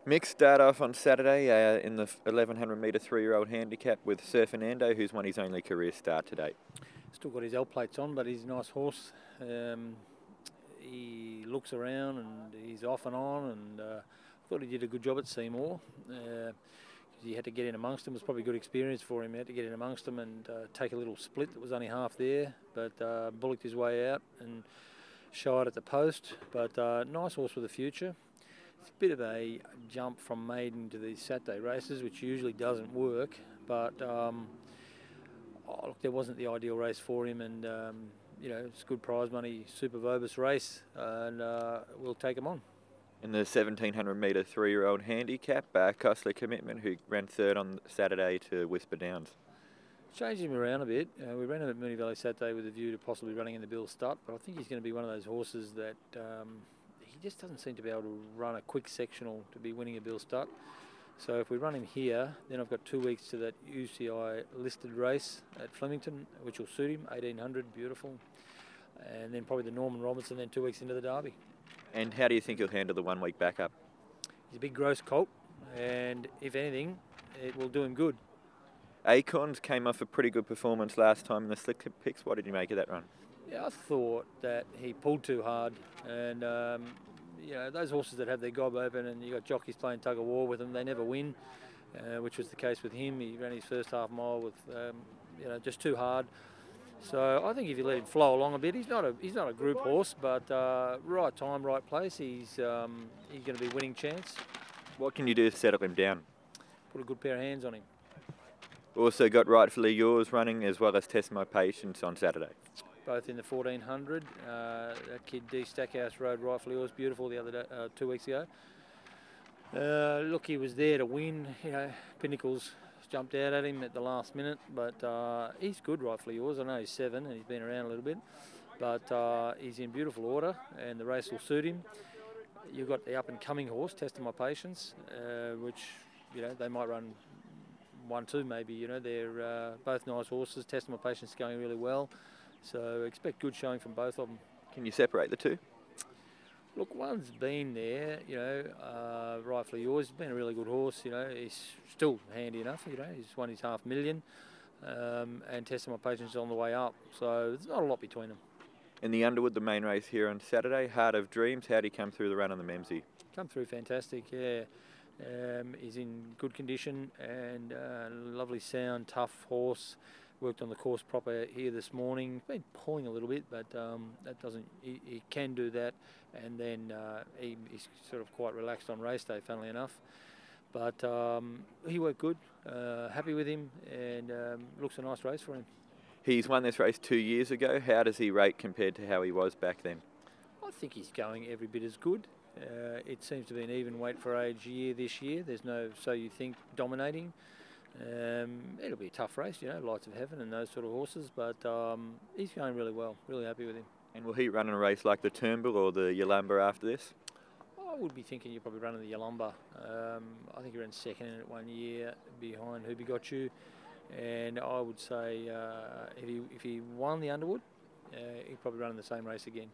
Mick start off on Saturday in the 1100 metre 3-year-old handicap with Sir Fernando, who's won his only career start to date. Still got his L plates on, but he's a nice horse. He looks around and he's off and on, and I thought he did a good job at Seymour. He had to get in amongst them. It was probably a good experience for him. He had to get in amongst them and take a little split that was only half there, but bullocked his way out and shied at the post. But nice horse for the future. It's a bit of a jump from maiden to these Saturday races, which usually doesn't work, but look, there wasn't the ideal race for him, and you know, it's good prize money, Super Vobis race, and we'll take him on. In the 1700 metre 3-year-old handicap, Costly Commitment, who ran third on Saturday to Whisper Downs. Changed him around a bit. We ran him at Moonee Valley Saturday with a view to possibly running in the Bill Stud, but I think he's going to be one of those horses that he just doesn't seem to be able to run a quick sectional to be winning a Bill Stud. So if we run him here, then I've got 2 weeks to that UCI listed race at Flemington, which will suit him, 1800, beautiful. And then probably the Norman Robinson, then 2 weeks into the Derby. And how do you think he'll handle the 1 week backup? He's a big gross colt, and if anything, it will do him good. Acorns came off a pretty good performance last time in the slick picks. What did you make of that run? Yeah, I thought that he pulled too hard, and you know, those horses that have their gob open and you got jockeys playing tug of war with them, they never win, which was the case with him. He ran his first half mile with you know, just too hard. So I think if you let him flow along a bit, he's not a group horse, but right time, right place, he's going to be winning chance. What can you do to settle him down? Put a good pair of hands on him. Also got Rightfully Yours running, as well as Test My Patience on Saturday. Both in the 1400. That kid D Stackhouse rode Rightfully Yours beautiful the other day, 2 weeks ago. Look, he was there to win. You know, Pinnacles jumped out at him at the last minute, but he's good, Rightfully Yours. I know he's 7 and he's been around a little bit, but he's in beautiful order and the race will suit him. You've got the up-and-coming horse, Testing My Patience, which, you know, they might run 1-2 maybe. You know, they're both nice horses. Testing My Patience is going really well, so expect good showing from both of them. Can you separate the two? Look, one's been there, you know, Rightfully Yours. He's been a really good horse, you know. He's still handy enough, you know. He's won his $500,000, and Testing My Patience is on the way up. So there's not a lot between them. In the Underwood, the main race here on Saturday, Heart of Dreams. How'd he come through the run on the Memsey? Come through fantastic, yeah. He's in good condition and lovely sound, tough horse. Worked on the course proper here this morning. Been pulling a little bit, but that doesn't. He can do that, and then he's sort of quite relaxed on race day, funnily enough. But he worked good. Happy with him, and looks a nice race for him. He's won this race 2 years ago. How does he rate compared to how he was back then? I think he's going every bit as good. It seems to be an even weight for age year this year. There's no So You Think dominating. It'll be a tough race, you know, Lights of Heaven and those sort of horses, but he's going really well, really happy with him. And will he run in a race like the Turnbull or the Yalumba after this? I would be thinking you're probably running the Yalumba. I think he ran second in it 1 year behind Who Begot You, and I would say if he won the Underwood, he'd probably run in the same race again.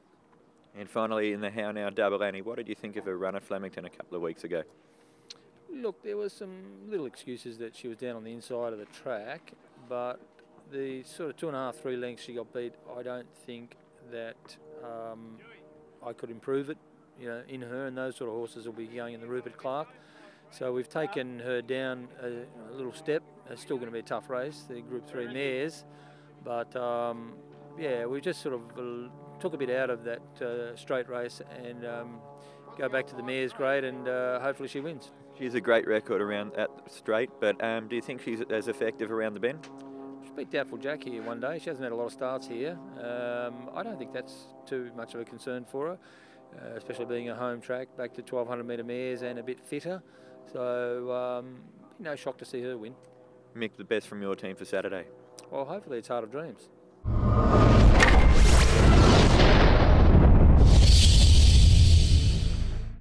And finally, in the How Now Double Annie, what did you think of her run at Flemington a couple of weeks ago? Look, there was some little excuses that she was down on the inside of the track, but the sort of 2.5, 3 lengths she got beat, I don't think that I could improve it, you know, in her, and those sort of horses will be going in the Rupert Clark. So we've taken her down a little step. It's still going to be a tough race, the Group 3 mares, but yeah, we just sort of took a bit out of that straight race and go back to the mares grade, and hopefully she wins. She has a great record around at straight, but do you think she's as effective around the bend? She beat Doubtful Jack here one day. She hasn't had a lot of starts here. I don't think that's too much of a concern for her, especially being a home track, back to 1200 metre mares and a bit fitter. So no shock to see her win. Mick, the best from your team for Saturday? Well, hopefully it's Heart of Dreams.